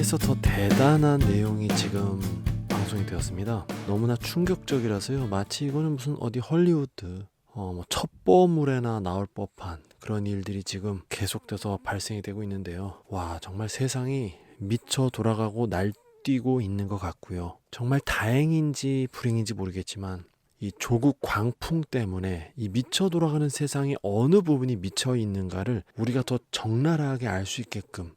비해서 더 대단한 내용이 지금 방송이 되었습니다. 너무나 충격적이라서요. 마치 이거는 무슨 어디 헐리우드 뭐 첩보물에나 나올 법한 그런 일들이 지금 계속돼서 발생이 되고 있는데요. 와, 정말 세상이 미쳐 돌아가고 날뛰고 있는 것 같고요. 정말 다행인지 불행인지 모르겠지만 이 조국 광풍 때문에 이 미쳐 돌아가는 세상이 어느 부분이 미쳐 있는가를 우리가 더 적나라하게 알 수 있게끔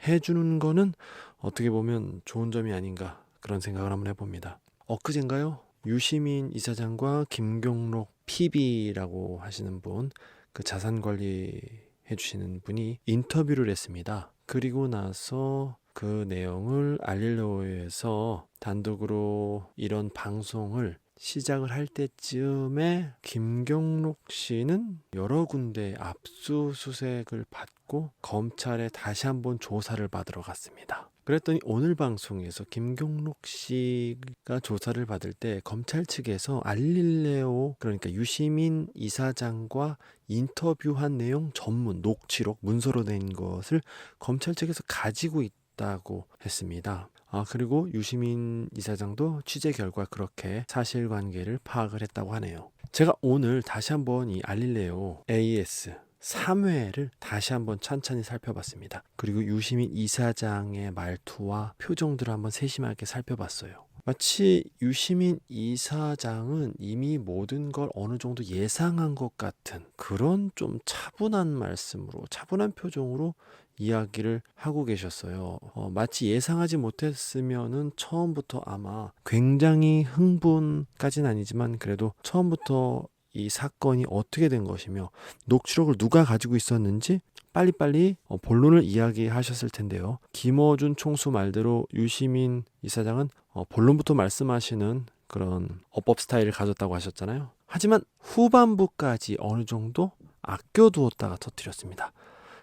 해주는 거는 어떻게 보면 좋은 점이 아닌가, 그런 생각을 한번 해봅니다. 엊그젠가요? 유시민 이사장과 김경록 PB라고 하시는 분, 그 자산 관리 해주시는 분이 인터뷰를 했습니다. 그리고 나서 그 내용을 알릴레오에서 단독으로 이런 방송을 시작을 할 때쯤에 김경록 씨는 여러 군데 압수수색을 받고 검찰에 다시 한번 조사를 받으러 갔습니다. 그랬더니 오늘 방송에서 김경록 씨가 조사를 받을 때 검찰 측에서 알릴레오, 그러니까 유시민 이사장과 인터뷰한 내용 전문 녹취록, 문서로 된 것을 검찰 측에서 가지고 있다고 했습니다. 그리고 유시민 이사장도 취재 결과 그렇게 사실관계를 파악을 했다고 하네요. 제가 오늘 다시 한번 이 알릴레오 AS 3회를 다시 한번 찬찬히 살펴봤습니다. 그리고 유시민 이사장의 말투와 표정들을 한번 세심하게 살펴봤어요. 마치 유시민 이사장은 이미 모든 걸 어느 정도 예상한 것 같은 그런 좀 차분한 말씀으로, 차분한 표정으로 이야기를 하고 계셨어요. 마치 예상하지 못했으면은 처음부터 아마 굉장히 흥분까지는 아니지만 그래도 처음부터 이 사건이 어떻게 된 것이며 녹취록을 누가 가지고 있었는지 빨리빨리 본론을 이야기하셨을 텐데요. 김어준 총수 말대로 유시민 이사장은 본론부터 말씀하시는 그런 어법 스타일을 가졌다고 하셨잖아요. 하지만 후반부까지 어느 정도 아껴두었다가 터뜨렸습니다.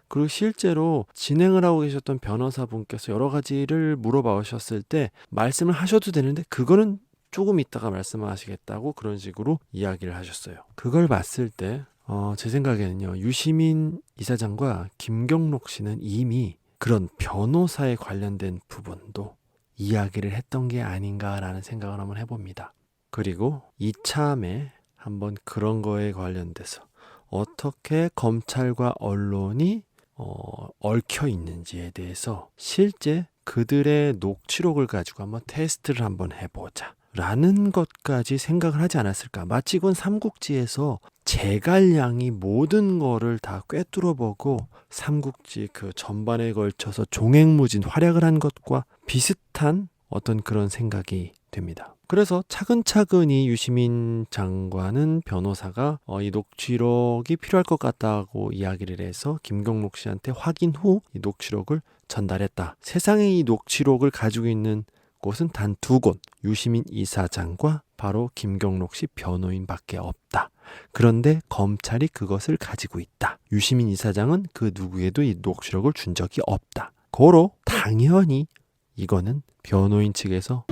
그리고 실제로 진행을 하고 계셨던 변호사분께서 여러 가지를 물어봐오셨을 때 말씀을 하셔도 되는데 그거는 조금 있다가 말씀하시겠다고 그런 식으로 이야기를 하셨어요. 그걸 봤을 때 제 생각에는요, 유시민 이사장과 김경록 씨는 이미 그런 변호사에 관련된 부분도 이야기를 했던 게 아닌가라는 생각을 한번 해봅니다. 그리고 이참에 한번 그런 거에 관련돼서 어떻게 검찰과 언론이 얽혀 있는지에 대해서 실제 그들의 녹취록을 가지고 한번 테스트를 한번 해보자 라는 것까지 생각을 하지 않았을까. 마치 이건 삼국지에서 제갈량이 모든 거를 다 꿰뚫어보고 삼국지 그 전반에 걸쳐서 종횡무진 활약을 한 것과 비슷한 어떤 그런 생각이 됩니다. 그래서 차근차근히 유시민 장관은 변호사가 이 녹취록이 필요할 것 같다고 이야기를 해서 김경록 씨한테 확인 후 이 녹취록을 전달했다. 세상에 이 녹취록을 가지고 있는 곳은 단 두 곳, 유시민 이사장과 바로 김경록 씨 변호인밖에 없다. 그런데 검찰이 그것을 가지고 있다. 유시민 이사장은 그 누구에도 이 녹취록을 준 적이 없다. 고로 당연히 이거는 변호인 측에서.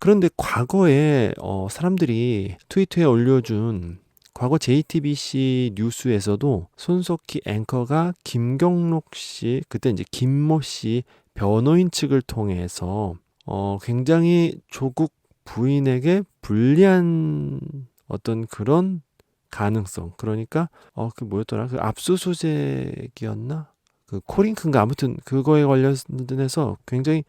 그런데 과거에 사람들이 트위터에 올려준 과거 JTBC 뉴스에서도 손석희 앵커가 김경록 씨, 그때 이제 김모 씨 변호인 측을 통해서 굉장히 조국 부인에게 불리한 어떤 그런 가능성, 그러니까 그 뭐였더라, 그 압수수색이었나, 그 코링크인가, 아무튼 그거에 관련해서 굉장히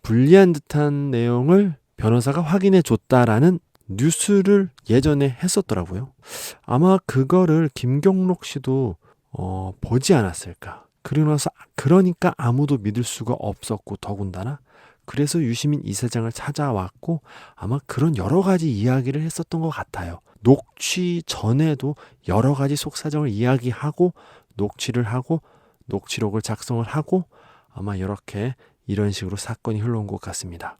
불리한 듯한 내용을 변호사가 확인해 줬다라는 뉴스를 예전에 했었더라고요. 아마 그거를 김경록 씨도 보지 않았을까. 그러고 나서 그러니까 아무도 믿을 수가 없었고, 더군다나 그래서 유시민 이사장을 찾아왔고 아마 그런 여러 가지 이야기를 했었던 것 같아요. 녹취 전에도 여러 가지 속사정을 이야기하고 녹취를 하고 녹취록을 작성을 하고 아마 이런 식으로 사건이 흘러온 것 같습니다.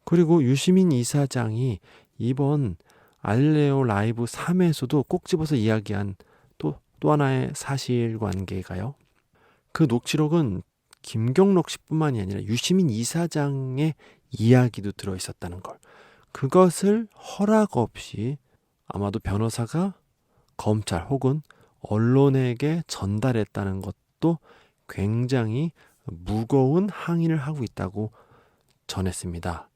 그리고 유시민 이사장이 이번 알릴레오 라이브 3회에서도 꼭 집어서 이야기한 또 하나의 사실관계가요. 그 녹취록은 김경록 씨뿐만이 아니라 유시민 이사장의 이야기도 들어있었다는 걸. 그것을 허락 없이 아마도 변호사가 검찰 혹은 언론에게 전달했다는 것도 굉장히 무거운 항의를 하고 있다고 전했습니다.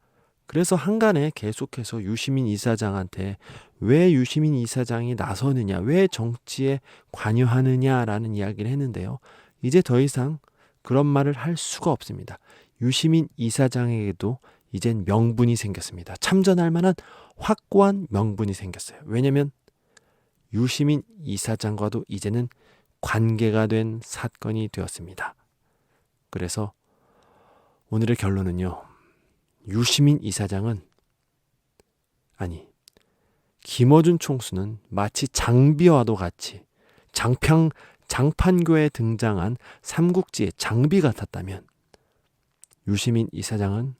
그래서 한간에 계속해서 유시민 이사장한테 왜 유시민 이사장이 나서느냐, 왜 정치에 관여하느냐라는 이야기를 했는데요. 이제 더 이상 그런 말을 할 수가 없습니다. 유시민 이사장에게도 이젠 명분이 생겼습니다. 참전할 만한 확고한 명분이 생겼어요. 왜냐하면 유시민 이사장과도 이제는 관계가 된 사건이 되었습니다. 그래서 오늘의 결론은요. 유시민 이사장은 김어준 총수는 마치 장비와도 같이 장판교에 등장한 삼국지의 장비 같았다면 유시민 이사장은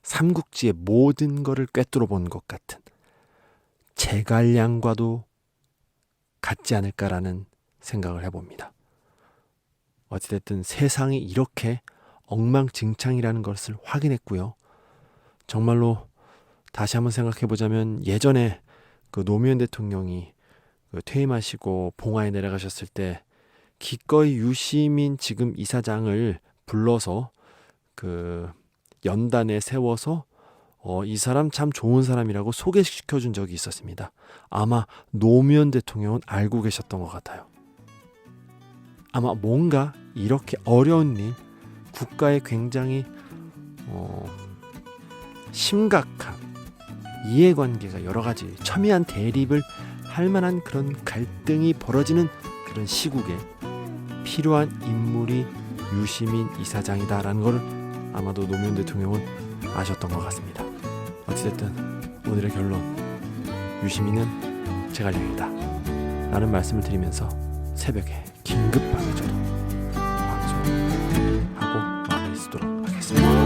삼국지의 모든 것을 꿰뚫어 본 것 같은 제갈량과도 같지 않을까라는 생각을 해봅니다. 어찌됐든 세상이 이렇게 엉망진창이라는 것을 확인했고요. 정말로 다시 한번 생각해보자면 예전에 그 노무현 대통령이 퇴임하시고 봉화에 내려가셨을 때 기꺼이 유시민 지금 이사장을 불러서 그 연단에 세워서 이 사람 참 좋은 사람이라고 소개시켜준 적이 있었습니다. 아마 노무현 대통령은 알고 계셨던 것 같아요. 아마 뭔가 이렇게 어려운 일, 국가에 굉장히 심각한 이해관계가 여러 가지 첨예한 대립을 할 만한 그런 갈등이 벌어지는 그런 시국에 필요한 인물이 유시민 이사장이다라는 걸 아마도 노무현 대통령은 아셨던 것 같습니다. 어찌됐든 오늘의 결론, 유시민은 제갈량이다 라는 말씀을 드리면서 새벽에 긴급하게 저도 방송하고 마무리 쓰도록 하겠습니다.